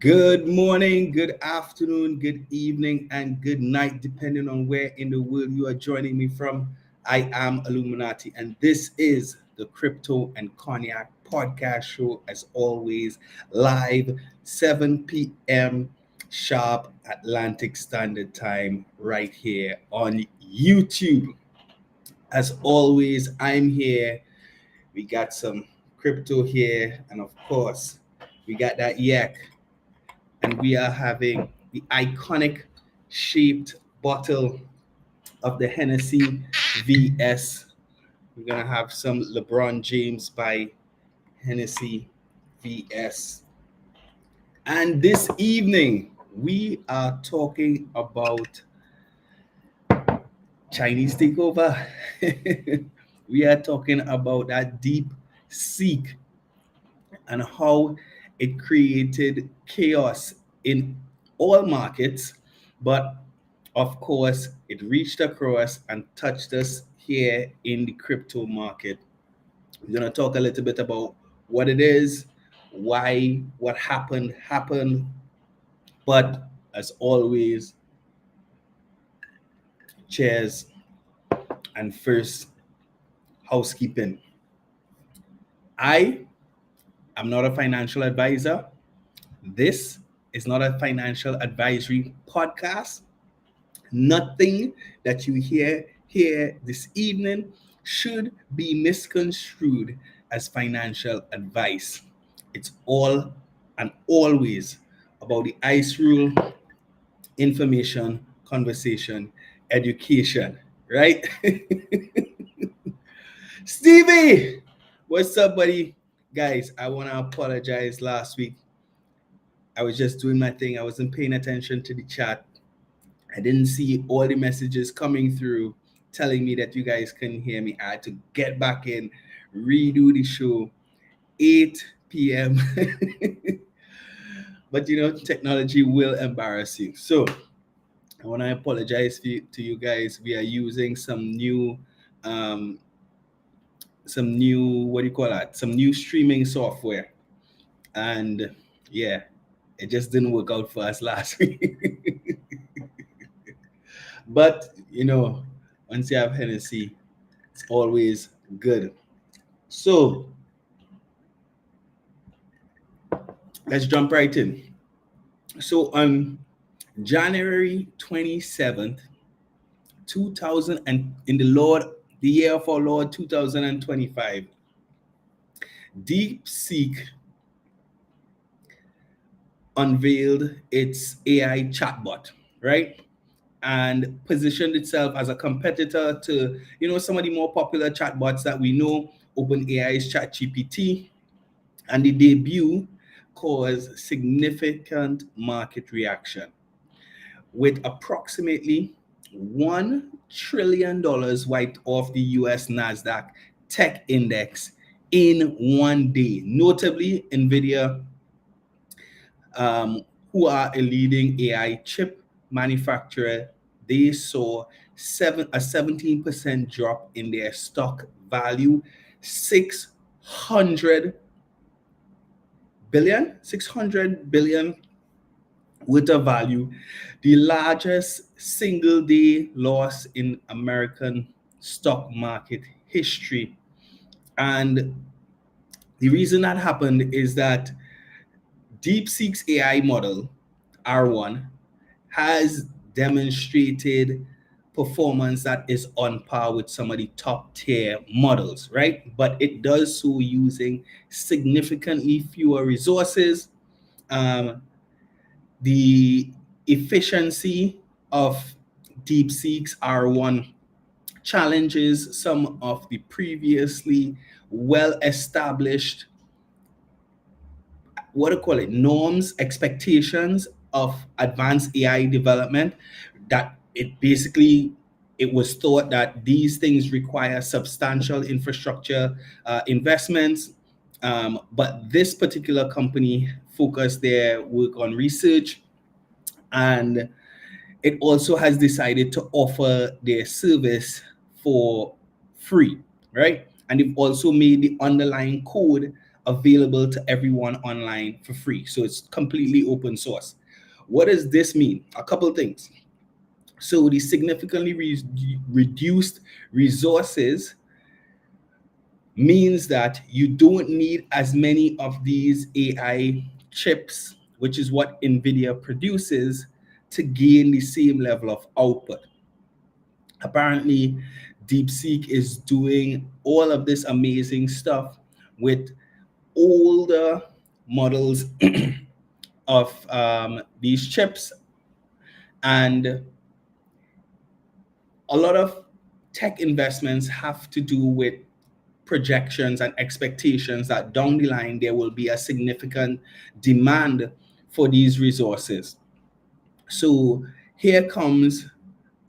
Good morning, good afternoon, good evening, and good night, depending on where in the world you are joining me from. I am Illuminati, and this is the Crypto and Cognac podcast show, as always, live 7 p.m. sharp Atlantic Standard Time, right here on YouTube. As always, I'm here. We got some crypto here, and of course, we got that yak, and we are having the iconic shaped bottle of the Hennessy VS. We're gonna have some LeBron James by Hennessy VS. And this evening, we are talking about Chinese takeover. We are talking about that DeepSeek and how it created chaos in all markets, but of course, it reached across and touched us here in the crypto market. We're going to talk a little bit about what it is, why what happened, but as always, cheers. And first, housekeeping. I am not a financial advisor. This is not a financial advisory podcast. Nothing that you hear here this evening should be misconstrued as financial advice. It's all and always about the ICE rule, information, conversation, education, right? Stevie, what's up, buddy? Guys, I want to apologize last week. I was just doing my thing. I wasn't paying attention to the chat. I didn't see all the messages coming through telling me that you guys couldn't hear me. I had to get back in, redo the show, 8 p.m. But technology will embarrass you. So I want to apologize to you guys. We are using some new what do you call that? Some new streaming software. And yeah, it just didn't work out for us last week. But once you have Hennessy, it's always good. So let's jump right in. So on January 27th, 2000 and in the year of our Lord 2025, DeepSeek unveiled its AI chatbot, right? And positioned itself as a competitor to, some of the more popular chatbots that we know, OpenAI's ChatGPT. And the debut caused significant market reaction, with approximately $1 trillion wiped off the US NASDAQ tech index in one day. Notably, NVIDIA, who are a leading AI chip manufacturer, they saw a 17% drop in their stock value, 600 billion worth of value, the largest single day loss in American stock market history. And the reason that happened is that DeepSeek's AI model, R1, has demonstrated performance that is on par with some of the top tier models, right? But it does so using significantly fewer resources. The efficiency of DeepSeek's R1 challenges some of the previously well-established norms, expectations of advanced AI development, that it was thought that these things require substantial infrastructure investments. But this particular company focused their work on research, and it also has decided to offer their service for free, right? And they've also made the underlying code available to everyone online for free. So it's completely open source. What does this mean? A couple of things. So the significantly reduced resources means that you don't need as many of these AI chips, which is what NVIDIA produces, to gain the same level of output. Apparently, DeepSeek is doing all of this amazing stuff with older models of these chips, and a lot of tech investments have to do with projections and expectations that down the line there will be a significant demand for these resources. So here comes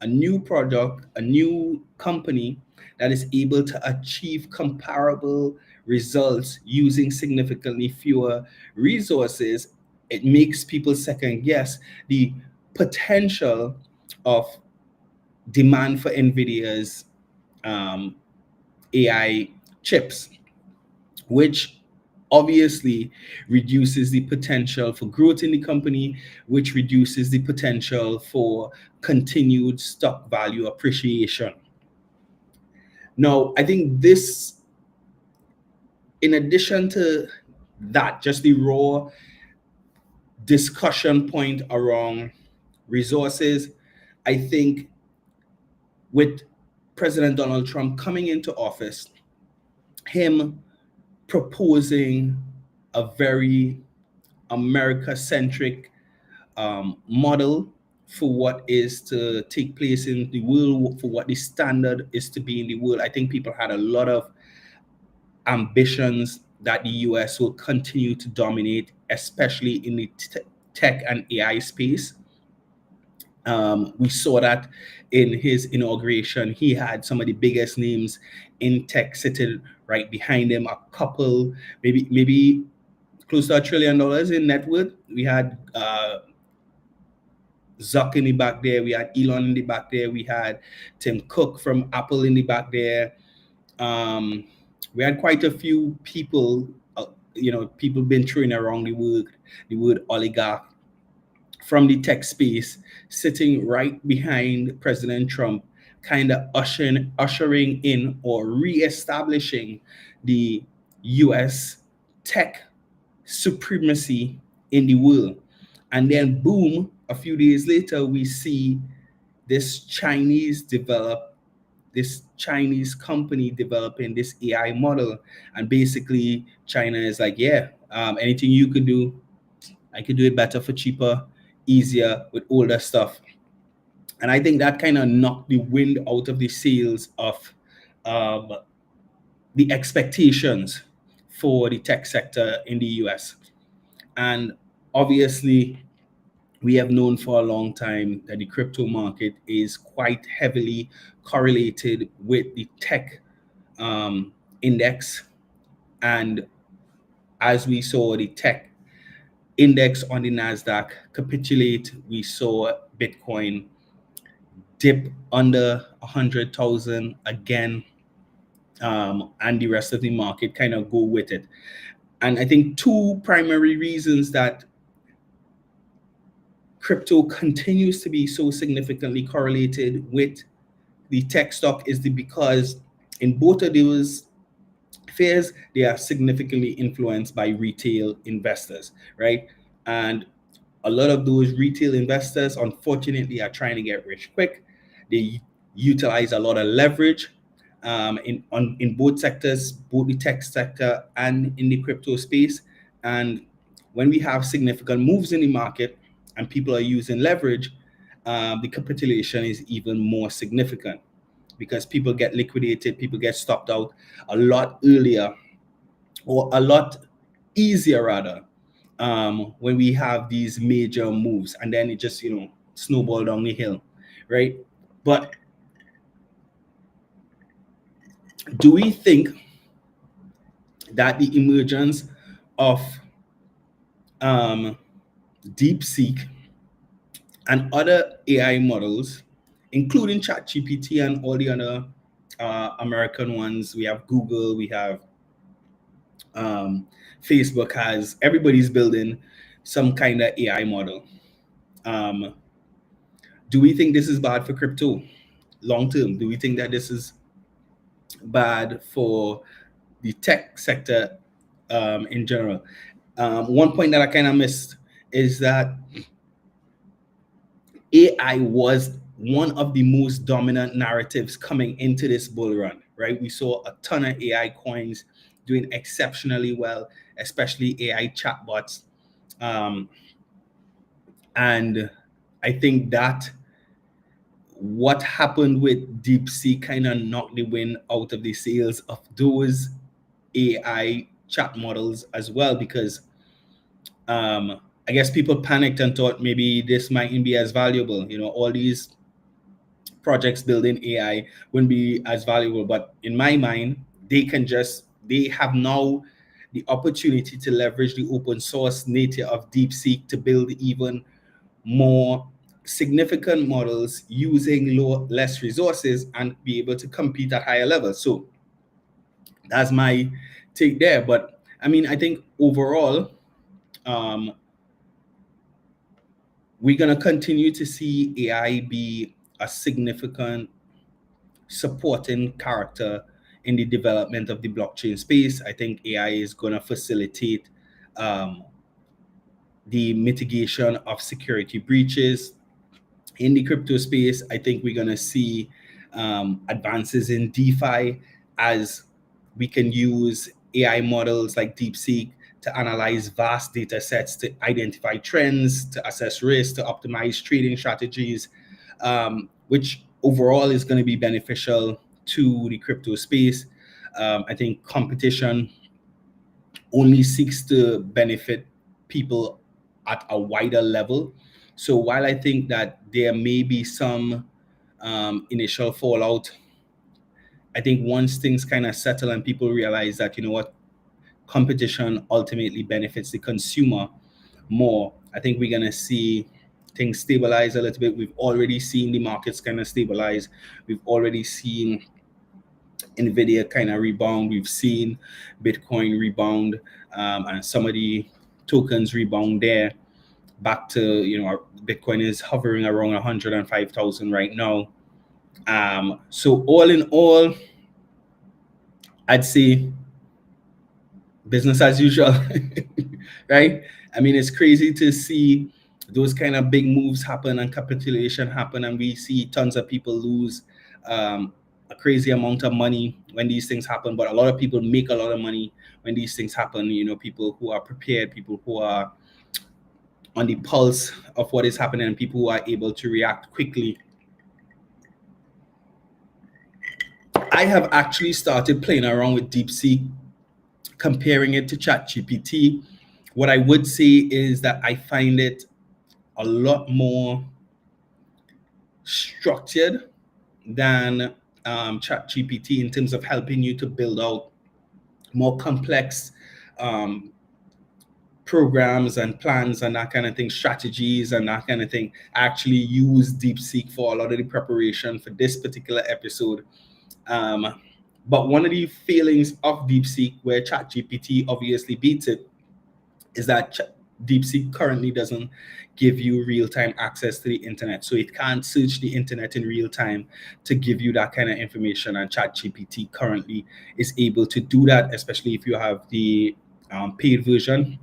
a new product, a new company that is able to achieve comparable results using significantly fewer resources. It makes people second guess the potential of demand for NVIDIA's AI chips, which obviously reduces the potential for growth in the company, which reduces the potential for continued stock value appreciation. Now, I think this, in addition to that, just the raw discussion point around resources, I think with President Donald Trump coming into office, him proposing a very America-centric model for what is to take place in the world, for what the standard is to be in the world. I think people had a lot of ambitions that the US will continue to dominate, especially in the tech and AI space. We saw that in his inauguration. He had some of the biggest names in tech sitting right behind him, a couple, maybe close to $1 trillion in net worth. We had Zuck in the back there. We had Elon in the back there. We had Tim Cook from Apple in the back there. We had quite a few people, people been throwing around the word oligarch from the tech space, sitting right behind President Trump, kind of ushering in or reestablishing the US tech supremacy in the world. And then boom, a few days later, we see this Chinese company developing this AI model. And basically China is like, yeah, anything you could do, I could do it better, for cheaper, easier, with older stuff. And I think that kind of knocked the wind out of the sails of the expectations for the tech sector in the US. And obviously, we have known for a long time that the crypto market is quite heavily correlated with the tech index. And as we saw the tech index on the NASDAQ capitulate, we saw Bitcoin dip under 100,000 again, and the rest of the market kind of go with it. And I think two primary reasons that crypto continues to be so significantly correlated with the tech stock is because in both of those affairs, they are significantly influenced by retail investors, right? And a lot of those retail investors, unfortunately, are trying to get rich quick. They utilize a lot of leverage in both sectors, both the tech sector and in the crypto space. And when we have significant moves in the market and people are using leverage, the capitulation is even more significant because people get liquidated, people get stopped out a lot earlier, or a lot easier rather, when we have these major moves, and then it just snowball down the hill, right? But do we think that the emergence of DeepSeek and other AI models, including ChatGPT and all the other American ones, we have Google, we have Facebook has, everybody's building some kind of AI model. Do we think this is bad for crypto long term? Do we think that this is bad for the tech sector in general? One point that I kind of missed is that AI was one of the most dominant narratives coming into this bull run, right? We saw a ton of AI coins doing exceptionally well, especially AI chatbots. And I think that what happened with DeepSeek kind of knocked the wind out of the sails of those AI chat models as well, because I guess people panicked and thought maybe this mightn't be as valuable. You know, all these projects building AI wouldn't be as valuable. But in my mind, they have now the opportunity to leverage the open source nature of DeepSeek to build even more significant models using less resources and be able to compete at higher levels. So that's my take there. But I mean, I think overall, we're going to continue to see AI be a significant supporting character in the development of the blockchain space. I think AI is going to facilitate the mitigation of security breaches in the crypto space. I think we're going to see advances in DeFi as we can use AI models like DeepSeek to analyze vast data sets, to identify trends, to assess risk, to optimize trading strategies, which overall is going to be beneficial to the crypto space. I think competition only seeks to benefit people at a wider level. So while I think that there may be some initial fallout, I think once things kind of settle and people realize that, you know what, competition ultimately benefits the consumer more, I think we're going to see things stabilize a little bit. We've already seen the markets kind of stabilize. We've already seen NVIDIA kind of rebound. We've seen Bitcoin rebound, and some of the tokens rebound there back to, you know, our Bitcoin is hovering around 105,000 right now. So all in all, I'd say business as usual, right? I mean, it's crazy to see those kind of big moves happen and capitulation happen, and we see tons of people lose a crazy amount of money when these things happen. But a lot of people make a lot of money when these things happen. You know, people who are prepared, people who are on the pulse of what is happening, and people who are able to react quickly. I have actually started playing around with DeepSeek, comparing it to ChatGPT. What I would say is that I find it a lot more structured than ChatGPT in terms of helping you to build out more complex programs and plans and that kind of thing, strategies and that kind of thing. I actually use DeepSeek for a lot of the preparation for this particular episode. But one of the failings of DeepSeek, where ChatGPT obviously beats it, is that DeepSeek currently doesn't give you real-time access to the internet. So it can't search the internet in real time to give you that kind of information. And ChatGPT currently is able to do that, especially if you have the paid version.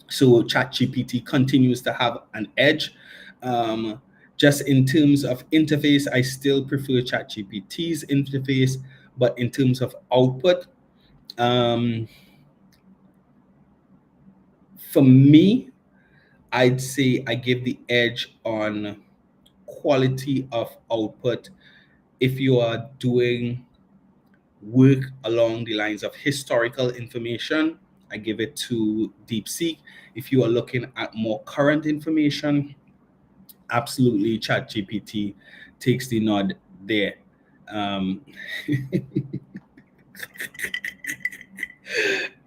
So ChatGPT continues to have an edge. Just in terms of interface, I still prefer ChatGPT's interface, but in terms of output, for me, I'd say I give the edge on quality of output. If you are doing work along the lines of historical information, I give it to DeepSeek. If you are looking at more current information, absolutely ChatGPT takes the nod there.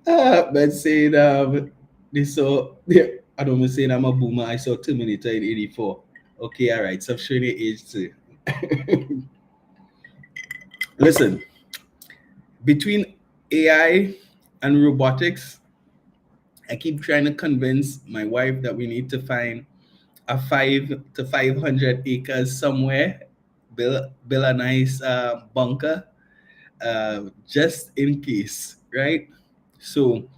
But saying this, so yeah, I don't want to say I'm a boomer. I saw Terminator in '84. Okay, all right. So I'm showing your age too. Listen, between AI and robotics, I keep trying to convince my wife that we need to find a 5 to 500 acres somewhere, build a nice bunker, just in case, right? So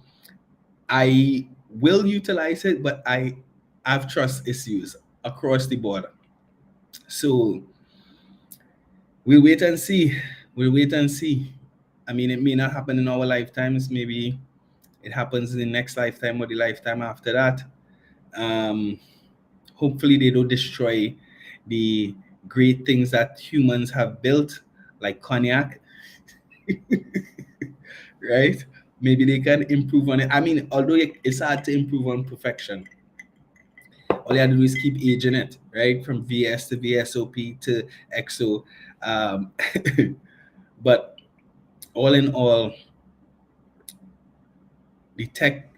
I will utilize it, but I have trust issues across the board. So we'll wait and see. We'll wait and see. I mean, it may not happen in our lifetimes. Maybe it happens in the next lifetime or the lifetime after that. Um, Hopefully, they don't destroy the great things that humans have built, like cognac, right? Maybe they can improve on it. I mean, although it's hard to improve on perfection, all you have to do is keep aging it, right? From VS to VSOP to XO. Um, but all in all, the tech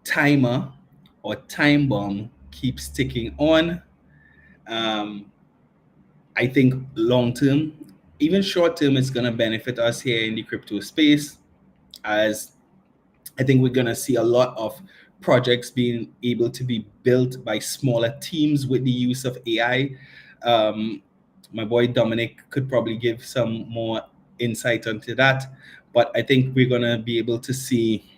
timer or time bomb keeps ticking on. Um, I think long term, even short term, it's going to benefit us here in the crypto space, as I think we're going to see a lot of projects being able to be built by smaller teams with the use of AI. Um, my boy Dominic could probably give some more insight onto that, but I think we're going to be able to see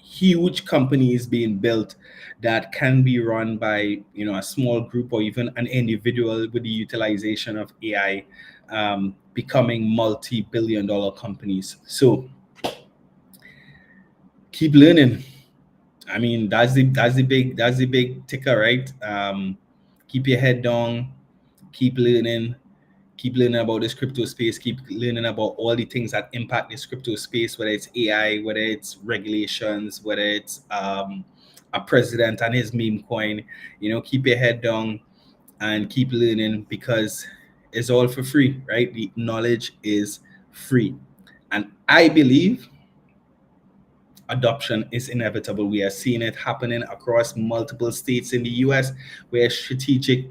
huge companies being built that can be run by a small group or even an individual with the utilization of AI, becoming multi-billion-dollar companies. So keep learning. I mean, that's the big ticker, right? Keep your head down, keep learning, keep learning about this crypto space, keep learning about all the things that impact this crypto space, whether it's AI, whether it's regulations, whether it's a president and his meme coin. Keep your head down and keep learning, because it's all for free, right? The knowledge is free. And I believe adoption is inevitable. We are seeing it happening across multiple states in the US, where strategic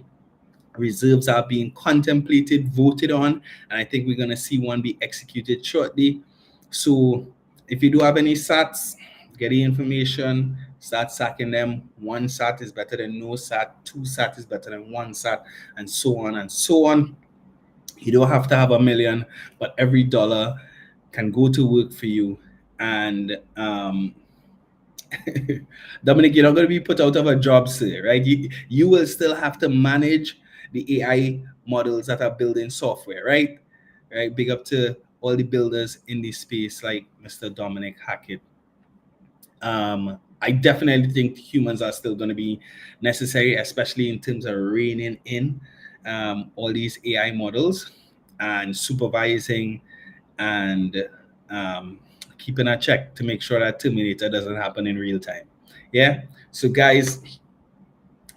reserves are being contemplated, voted on, and I think we're going to see one be executed shortly. So if you do have any sats, get the information, start sacking them. One sat is better than no sat, two sat is better than one sat, and so on and so on. You don't have to have a million, but every dollar can go to work for you. And Dominic, you're not going to be put out of a job, sir, right? You will still have to manage the AI models that are building software, right? Right. Big up to all the builders in this space, like Mr. Dominic Hackett. I definitely think humans are still going to be necessary, especially in terms of reining in all these AI models and supervising and keeping a check to make sure that Terminator doesn't happen in real time. Yeah. So, guys,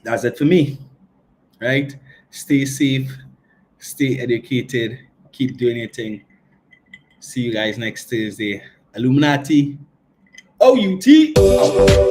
that's it for me, right? Stay safe, stay educated, keep doing your thing. See you guys next Thursday. Illuminati, OUT.